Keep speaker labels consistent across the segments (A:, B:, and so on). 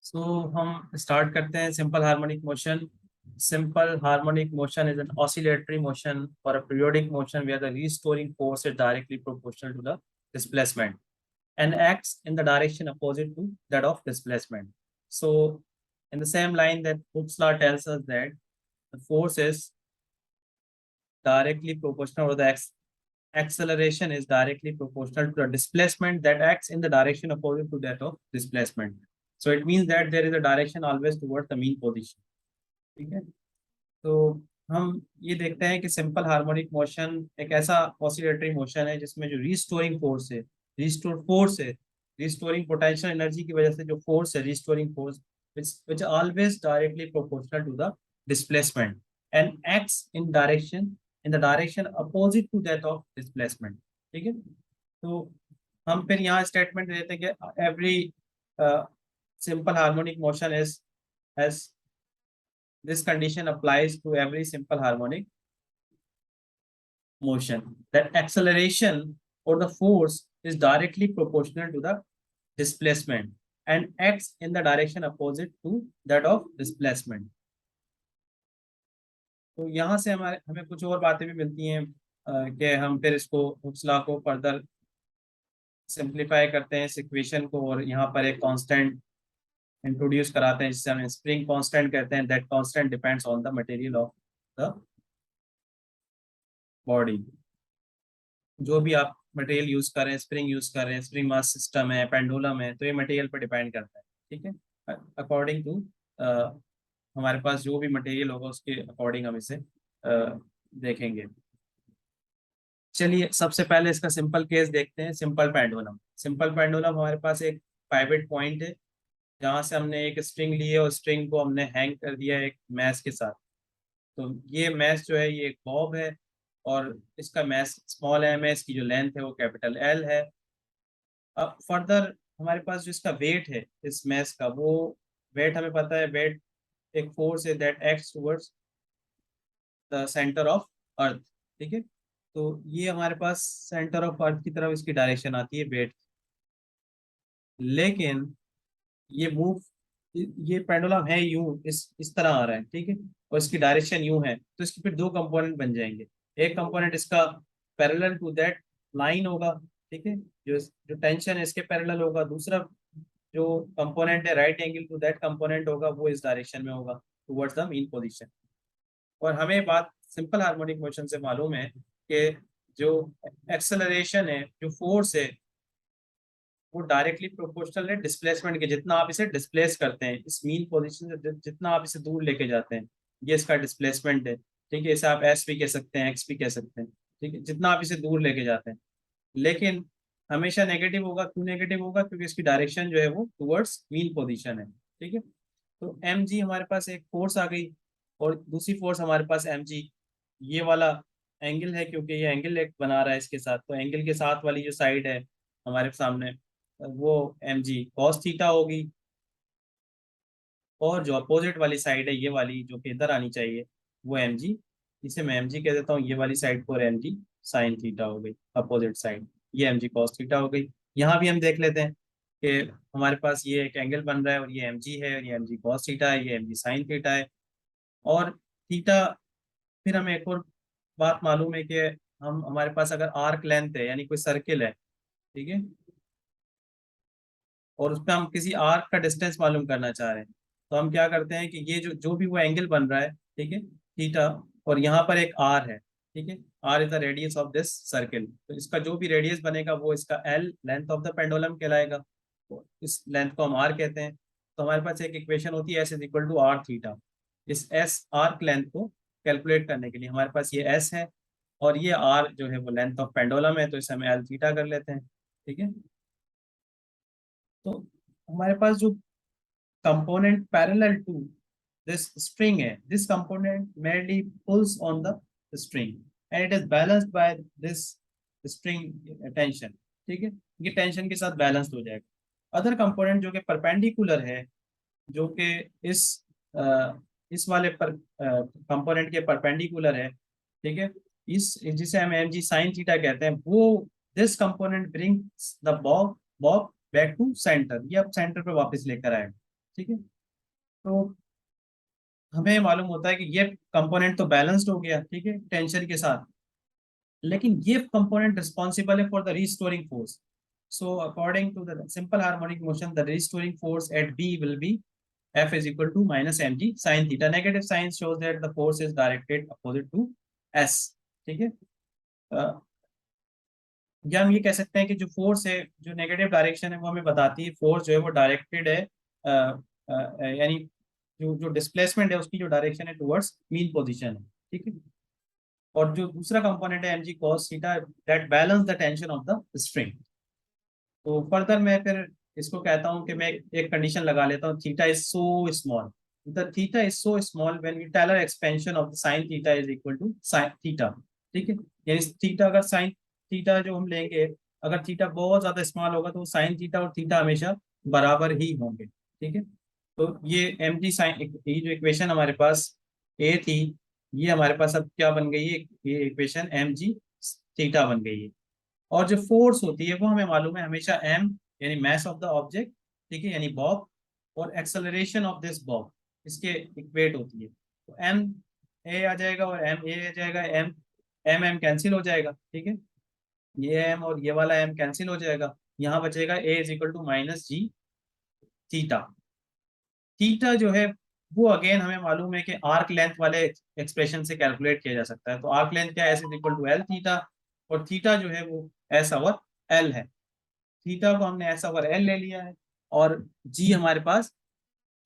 A: हम स्टार्ट करते हैं simple harmonic motion. Simple harmonic motion is an oscillatory motion or a periodic motion where the restoring force is directly proportional to the displacement and acts in the direction opposite to that of displacement. So, in the same line that Hooke's law tells us that the force is directly proportional, or the acceleration is directly proportional to the displacement that acts in the direction opposite to that of displacement. So it means that there is a direction always towards the mean position. ठीक है. तो हम ये देखते हैं कि simple harmonic motion एक ऐसा ऑसिलेटरी मोशन है जिसमें जो रिस्टोरिंग पोटेंशियल एनर्जी की वजह से जो फोर्स है, restoring force which always directly proportional to the displacement and acts in the direction opposite to that of displacement. ठीक है. तो हम फिर यहाँ स्टेटमेंट देते हैं कि every simple harmonic motion is as this condition applies to every simple harmonic motion, that acceleration or the force is directly proportional to the displacement and acts in the direction opposite to that of displacement. तो यहाँ से हमें कुछ और बातें भी मिलती हैं कि हम फिर इसको हुक्स लॉ को फर्दर सिंप्लीफाई करते हैं इस इक्वेशन को, और यहाँ पर एक कांस्टेंट इंट्रोड्यूस कराते हैं जिसे हम स्प्रिंग कांस्टेंट कहते हैं. That constant depends on the material of the body. जो भी आप मटेरियल यूज कर रहे हैं, स्प्रिंग यूज कर रहे हैं, स्प्रिंग मास सिस्टम है, पेंडुलम है, तो ये मटेरियल पर डिपेंड करता है. ठीक है. अकॉर्डिंग टू हमारे पास जो भी मटेरियल होगा उसके अकॉर्डिंग हम इसे देखेंगे. चलिए सबसे पहले इसका सिंपल केस देखते हैं. सिंपल पेंडुलम हमारे पास एक पाइवट पॉइंट है जहाँ से हमने एक स्ट्रिंग ली है और स्ट्रिंग को हमने हैंग कर दिया एक मैश के साथ. तो ये मैश जो है ये एक बॉब है और इसका मैश स्मॉल एम है, इसकी जो लेंथ है वो कैपिटल एल है. अब फर्दर हमारे पास जो इसका वेट है इस मैश का, वो वेट हमें पता है, वेट एक फोर्स है that acts towards the centre of earth. ठीक है. तो ये हमारे पास सेंटर ऑफ अर्थ की तरफ इसकी डायरेक्शन आती है वेट. लेकिन ये पेंडुलम है यूं इस तरह आ रहा है. ठीक है. और इसकी डायरेक्शन यूं है, तो इसके फिर दो कंपोनेंट बन जाएंगे. एक कंपोनेंट इसका पैरेलल टू दैट लाइन होगा. ठीक है. जो टेंशन है इसके पैरेलल होगा. दूसरा जो कंपोनेंट है right angle to that component होगा, वो इस डायरेक्शन में होगा टुवर्ड्स द मीन पोजीशन. और हमें बात सिंपल हार्मोनिक मोशन से मालूम है कि जो एक्सेलरेशन है, जो फोर्स है, वो डायरेक्टली प्रोपोर्शनल है डिस्प्लेसमेंट के. जितना आप इसे डिस्प्लेस करते हैं इस मीन पोजीशन से, जितना आप इसे दूर लेके जाते हैं, ये इसका डिस्प्लेसमेंट है. ठीक है. इसे आप एस भी कह सकते हैं, एक्स भी कह सकते हैं. ठीक है. जितना आप इसे दूर लेके जाते हैं, लेकिन हमेशा नेगेटिव होगा. क्यों नेगेटिव होगा? क्योंकि इसकी डायरेक्शन जो है वो टुवर्ड्स मीन पोजीशन है. ठीक है. तो एम जी हमारे पास एक फोर्स आ गई और दूसरी फोर्स हमारे पास एम जी, ये वाला एंगल है क्योंकि ये एंगल एक बना रहा है इसके साथ. तो एंगल के साथ वाली जो साइड है हमारे सामने वो एम जी कॉस थीटा होगी, और जो अपोजिट वाली साइड है ये वाली जो कि इधर आनी चाहिए वो एम जी, इसे मैं एम जी कह देता हूँ. ये वाली साइड पर एम जी साइन थीटा हो गई, अपोजिट साइड ये एम जी कॉस थीटा हो गई. यहाँ भी हम देख लेते हैं कि हमारे पास ये एक एंगल बन रहा है और ये एम जी है और ये एम जी कॉस थीटा है, ये एम जी साइन थीटा है. और थीटा, फिर हमें एक और बात मालूम है कि हम हमारे पास अगर आर्क लेंथ है यानी कोई सर्किल है, ठीक है, और उस पर हम किसी आर्क का डिस्टेंस मालूम करना चाह रहे हैं, तो हम क्या करते हैं कि ये जो जो भी वो एंगल बन रहा है, ठीक है, थीटा, और यहाँ पर एक आर है. ठीक है. R is the radius of this circle. तो इसका जो भी रेडियस बनेगा वो इसका l length of the pendulum कहलाएगा. तो इस लेंथ को हम आर कहते हैं. तो हमारे पास एक इक्वेशन होती है S is equal to r theta. इस एस आर्क लेंथ को कैलकुलेट करने के लिए हमारे पास ये एस है और ये आर जो है वो लेंथ ऑफ पेंडुलम है, तो इसे हम एल थीटा कर लेते हैं. ठीक है. तो हमारे पास जो component parallel to this string है, this component mainly pulls on the string and it is balanced by this string tension. ठीक है. ये टेंशन के साथ बैलेंस्ड हो जाएगा. अदर कंपोनेंट जो कि परपेंडिकुलर है, जो कि इस इस वाले पर कंपोनेंट के परपेंडिकुलर है, ठीक है, इस जिसे हम एम जी साइन थीटा कहते हैं, वो this component brings the bob bob back to centre. ये अब सेंटर पे वापस लेकर आएगा. ठीक है। तो हमें मालूम होता है कि ये कंपोनेंट तो बैलेंस्ड हो गया, ठीक है, टेंशन के साथ, लेकिन ये कंपोनेंट रिस्पॉन्सिबल है for the restoring force. So according to the simple harmonic motion, the restoring force at b will be F is equal to minus mg sin theta. Negative sign shows that the force is directed opposite to S. ठीक है. अ, या हम ये कह सकते हैं कि जो फोर्स है, जो नेगेटिव डायरेक्शन है, वो हमें बताती है फोर्स जो है वो डायरेक्टेड है, यानी जो जो डिस्प्लेसमेंट है उसकी जो डायरेक्शन है टुवर्ड्स मीन पोजीशन है. ठीक है. और जो दूसरा कंपोनेंट है mg cos theta, that balance the tension of the string. तो फर्दर मैं फिर इसको कहता हूँ कि मैं एक कंडीशन लगा लेता हूँ, theta is so small. The theta is so small when we Taylor expansion of the sine theta is equal to sine theta. ठीक है. यानी थीटा, अगर साइन थीटा जो हम लेंगे, अगर थीटा बहुत ज्यादा स्मॉल होगा तो साइन थीटा और थीटा हमेशा बराबर ही होंगे. ठीक है. तो ये एम जी साइन, ये जो इक्वेशन हमारे पास ए थी, ये हमारे पास अब क्या बन गई है, ये इक्वेशन एम जी थीटा बन गई है. और जो फोर्स होती है वो हमें मालूम है हमेशा एम, यानी मास ऑफ द ऑब्जेक्ट, ठीक है, यानी बॉब, और एक्सेलरेशन ऑफ दिस बॉब, इसके इक्वेट होती है. तो एम ए आ जाएगा और एम ए आ जाएगा, एम एम एम कैंसिल हो जाएगा. ठीक है. ये एम और ये वाला एम कैंसिल हो जाएगा. यहाँ बचेगा A is equal to minus G theta. Theta जो है वो अगेन हमें मालूम है कि आर्क लेंथ वाले एक्सप्रेशन से कैलकुलेट किया जा सकता है. तो आर्क लेंथ क्या है, S is equal to L theta, और थीटा जो है वो एस ओवर एल है. थीटा को हमने एस ओवर एल ले लिया है, और जी हमारे पास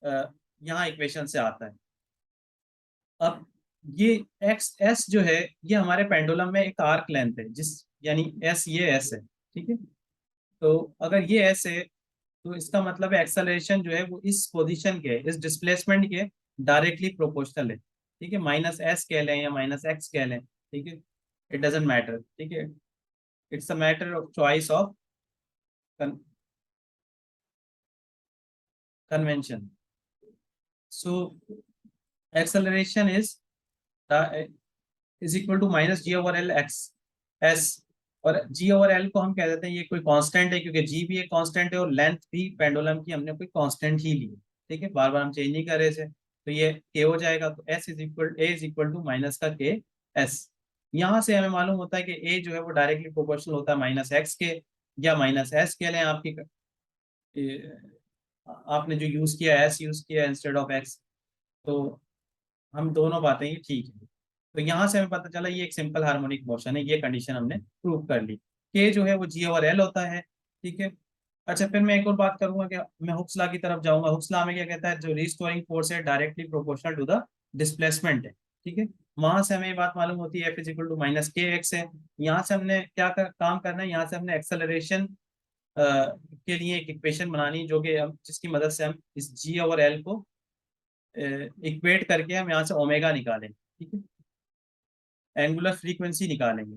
A: यहाँ इक्वेशन से आता है. अब ये एक्स एस जो है ये हमारे पेंडुलम में एक आर्क लेंथ है, जिस यानी एस, ये एस है. ठीक है. तो अगर ये एस है तो इसका मतलब है एक्सेलरेशन जो है वो इस पोजीशन के, इस डिस्प्लेसमेंट के डायरेक्टली प्रोपोर्शनल है. ठीक है. माइनस एस कह लें या माइनस एक्स कह लें, ठीक है, इट डजेंट मैटर. ठीक है. It's a matter of choice of convention. So acceleration is equal to minus g over l x s. और जी ओवर एल को हम कह देते हैं ये कोई कांस्टेंट है, क्योंकि जी भी एक कांस्टेंट है और लेंथ भी पेंडुलम की हमने कोई कांस्टेंट ही ली है. ठीक है. बार बार हम चेंज नहीं कर रहे थे. तो ये के हो जाएगा. तो s is equal, a is equal to minus का के एस. यहाँ से हमें मालूम होता है कि ए जो है वो डायरेक्टली प्रोपोर्शनल होता है माइनस एक्स के, या माइनस एस कह लें आपकी, आपने जो यूज किया, एस यूज किया इंस्टेड ऑफ एक्स. तो हम दोनों बातें ये ठीक है. तो यहाँ से हमें पता चला ये एक सिंपल हार्मोनिक मोशन है. ये कंडीशन हमने प्रूव कर ली. के जो है वो जी ओवर एल होता है. ठीक है. अच्छा, फिर मैं एक और बात करूंगा कि मैं हुक्स लॉ की तरफ जाऊंगा. हुक्स लॉ में क्या कहता है, जो रिस्टोरिंग फोर्स है directly proportional to the displacement है. ठीक है. वहां से हमें ये बात मालूम होती है F is equal to minus k x है. यहाँ से हमने क्या काम करना है, यहाँ से हमने एक्सेलरेशन के लिए एक इक्वेशन बनानी, जो कि हम जिसकी मदद से हम इस जी ओवर एल को इक्वेट करके हम यहाँ से ओमेगा निकालें. ठीक है. एंगुलर फ्रीक्वेंसी निकालेंगे.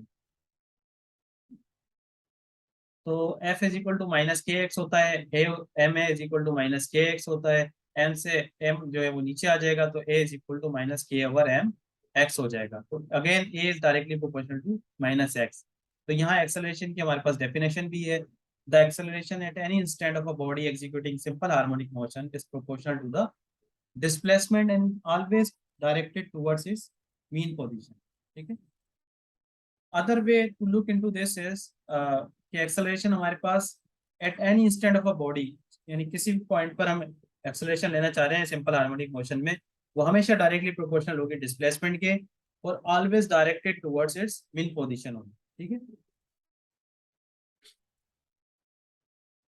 A: तो F is equal to minus k x होता है, m a is equal to minus k x होता है. एम से एम जो है वो नीचे आ जाएगा, तो a is equal to minus k over m x हो जाएगा. तो again a is directly proportional to minus x. तो यहाँ एक्सेलरेशन की हमारे पास डेफिनेशन भी है. The acceleration at any instant of a body executing simple harmonic motion is proportional to the displacement and always directed towards its mean position. ठीक है. Other way to look into this is कि acceleration हमारे पास eight any instant of a body, यानी किसी भी point पर हम acceleration लेना चाह रहे हैं सिंपल हार्मोनिक मोशन में, वो हमेशा डायरेक्टली प्रोपोर्शनल होगी डिस्प्लेसमेंट के, और always directed towards its mean position होगी. ठीक है.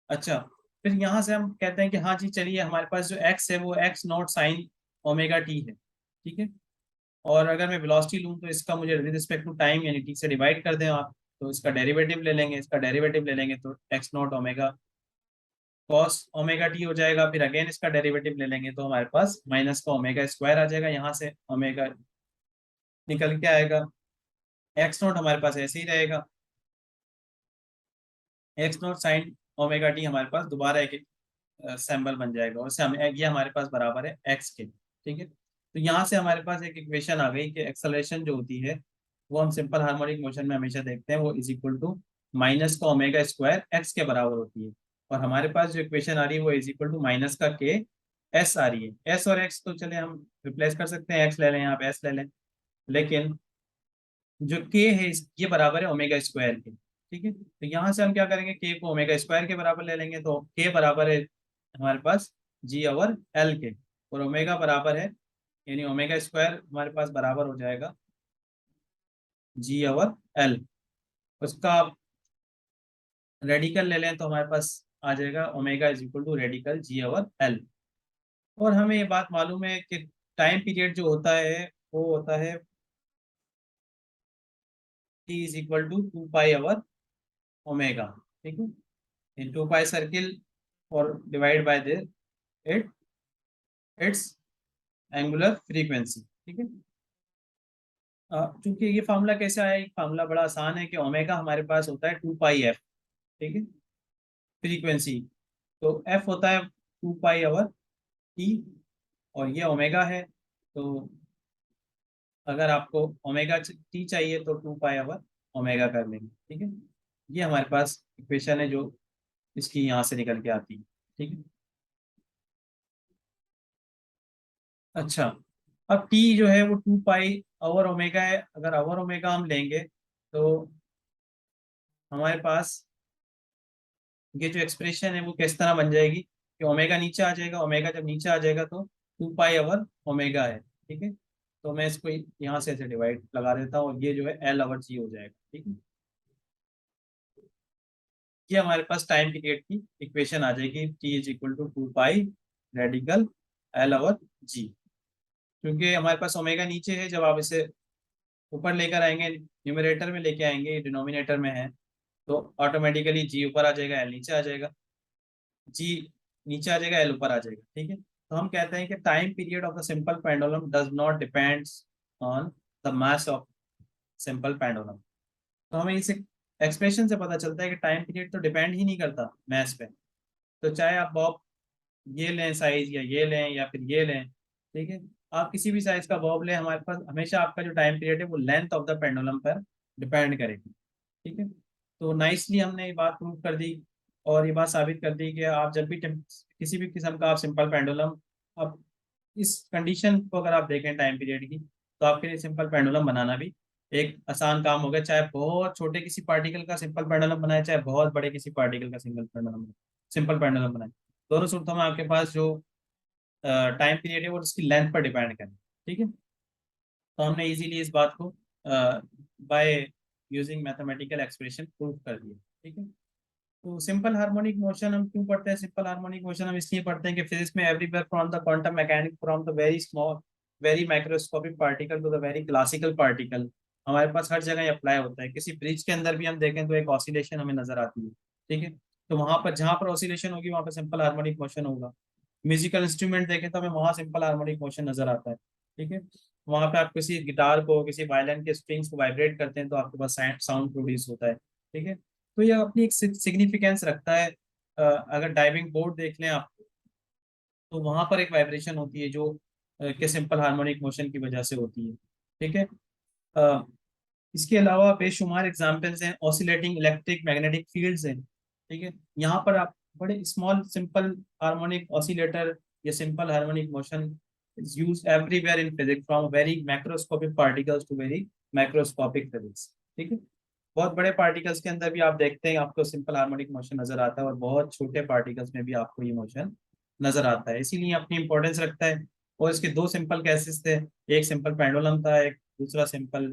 A: अच्छा, फिर यहाँ से हम कहते हैं कि हाँ जी चलिए, हमारे पास जो एक्स है वो x not sine omega T है. ठीक है. और अगर मैं वेलोसिटी लूँ तो इसका मुझे विद रिस्पेक्ट टू टाइम यानी टी से डिवाइड कर दें आप, तो इसका डेरिवेटिव ले लेंगे, इसका डेरिवेटिव ले लेंगे तो x not omega cos omega T हो जाएगा. फिर अगेन इसका डेरिवेटिव ले लेंगे तो हमारे पास माइनस का ओमेगा स्क्वायर आ जाएगा. यहाँ से ओमेगा निकल के आएगा. एक्स नॉट हमारे पास ऐसे ही रहेगा. X not sine omega T हमारे पास दोबारा एक सिंबल बन जाएगा, और ये हमारे पास बराबर है एक्स के. ठीक है. तो यहाँ से हमारे पास एक इक्वेशन आ गई कि एक्सेलरेशन जो होती है वो हम सिंपल हार्मोनिक मोशन में हमेशा देखते हैं, वो इज इक्वल टू माइनस का ओमेगा स्क्वायर एक्स के बराबर होती है. और हमारे पास जो इक्वेशन आ रही है वो इज इक्वल टू माइनस का के एस आ रही है। एस और एक्स तो चले हम रिप्लेस कर सकते हैं, एक्स ले लें, यहाँ पे एस ले लें, लेकिन जो के है ये बराबर है ओमेगा स्क्वायर के, ठीक है। तो यहाँ से हम क्या करेंगे, के को ओमेगा स्क्वायर के बराबर ले लेंगे, तो के बराबर है हमारे पास जी ओवर एल के, और ओमेगा बराबर है, यानी ओमेगा स्क्वायर हमारे पास बराबर हो जाएगा जी ओवर एल। उसका आप रेडिकल ले लें तो हमारे पास आ जाएगा omega is equal to radical g over l. और हमें ये बात मालूम है कि टाइम पीरियड जो होता है वो होता है T is equal to 2 pi over omega, ठीक है, इन 2 पाई सर्किल और divide by the it its angular frequency, ठीक है। चूंकि ये फार्मूला कैसे आया, एक फार्मूला बड़ा आसान है कि ओमेगा हमारे पास होता है 2 पाई एफ, ठीक है, फ्रीक्वेंसी। तो एफ होता है 2 पाई ओवर टी, और ये ओमेगा है, तो अगर आपको ओमेगा टी चाहिए तो 2 पाई ओवर ओमेगा कर लेंगे, ठीक है। ये हमारे पास इक्वेशन है जो इसकी यहाँ से निकल के आती है, ठीक है। अच्छा, अब टी जो है वो 2 पाई ओवर ओमेगा है, अगर ओवर ओमेगा हम लेंगे तो हमारे पास ये जो एक्सप्रेशन है वो किस तरह बन जाएगी कि ओमेगा नीचे आ जाएगा, ओमेगा जब नीचे आ जाएगा तो 2 पाई ओवर ओमेगा है, ठीक है। तो मैं इसको यहाँ से ऐसे डिवाइड लगा देता हूँ, और ये जो है एल ओवर जी हो जाएगा, ठीक है। ये हमारे पास टाइम पीरियड की इक्वेशन आ जाएगी, T is equal to 2 pi radical L over G. क्योंकि हमारे पास ओमेगा नीचे है, जब आप इसे ऊपर लेकर आएंगे, न्यूमरेटर में लेके आएंगे, डिनोमिनेटर में है, तो ऑटोमेटिकली जी ऊपर आ जाएगा, एल नीचे आ जाएगा, जी नीचे आ जाएगा, एल ऊपर आ जाएगा, ठीक है। तो हम कहते हैं कि time period of the simple pendulum does not depends on the mass of simple pendulum. तो हमें इस एक्सप्रेशन से पता चलता है कि टाइम पीरियड तो डिपेंड ही नहीं करता मास पे। तो चाहे आप बॉब ये लें साइज, या ये लें, या फिर ये लें, ठीक है, आप किसी भी साइज का बॉब लें, हमारे पास हमेशा आपका जो टाइम पीरियड है वो लेंथ ऑफ द पेंडुलम पर डिपेंड करेगी, ठीक है। तो नाइसली हमने ये बात प्रूव कर दी, और ये बात साबित कर दी कि आप जब भी किसी भी किस्म का आप सिंपल पेंडुलम, अब इस कंडीशन को अगर आप देखें टाइम पीरियड की, तो आपके लिए सिंपल पेंडुलम बनाना भी एक आसान काम हो गया, चाहे बहुत छोटे किसी पार्टिकल का सिंपल पेंडुलम बनाए, चाहे बहुत बड़े किसी पार्टिकल का सिंपल पेंडुलम बनाए, दोनों सूरतों में आपके पास जो टाइम पीरियड है वो उसकी लेंथ पर डिपेंड करे, ठीक है। तो हमने इजीली इस बात को by using mathematical expression prove कर दिया, ठीक है। तो सिंपल हार्मोनिक मोशन हम क्यों पढ़ते हैं, सिंपल हार्मोनिक मोशन हम इसलिए पढ़ते हैं कि फिजिक्स में everywhere from the quantum mechanic from the very small very microscopic particle to the very classical particle हमारे पास हर जगह अप्लाई होता है। किसी ब्रिज के अंदर भी हम देखें तो एक ऑसिलेशन हमें नजर आती है, ठीक है। तो वहां पर जहां पर ऑसिलेशन होगी वहां पर सिंपल हार्मोनिक मोशन होगा। म्यूजिकल इंस्ट्रूमेंट देखें तो हमें वहां सिंपल हार्मोनिक मोशन नजर आता है, ठीक है। वहां पे आप किसी गिटार को, किसी वायलिन के स्ट्रिंग्स को वाइब्रेट करते हैं तो आपके पास साउंड प्रोड्यूस होता है, ठीक है। तो ये अपनी एक सिग्निफिकेंस रखता है। अगर डाइविंग बोर्ड देख लें आप, तो वहां पर एक वाइब्रेशन होती है जो के सिंपल हार्मोनिक मोशन की वजह से होती है, ठीक है। अ, इसके अलावा बेशुमार एग्जाम्पल्स हैं, ऑसिलेटिंग इलेक्ट्रिक मैग्नेटिक फील्ड्स हैं, ठीक है। यहाँ पर आप बड़े स्मॉल सिंपल हार्मोनिक ऑसिलेटर या simple harmonic motion is use everywhere in physics from very macroscopic particles to very microscopic physics, ठीक है। बहुत बड़े पार्टिकल्स के अंदर भी आप देखते हैं आपको सिंपल हार्मोनिक मोशन नजर आता है, और बहुत छोटे पार्टिकल्स में भी आपको ये मोशन नजर आता है, इसीलिए अपनी इंपॉर्टेंस रखता है। और इसके दो सिंपल केसेस थे, एक सिंपल पेंडुलम था, एक दूसरा सिंपल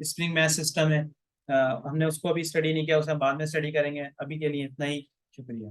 A: स्प्रिंग मैथ सिस्टम है। हमने उसको अभी स्टडी नहीं किया, उसे हम बाद में स्टडी करेंगे, अभी के लिए इतना ही। शुक्रिया।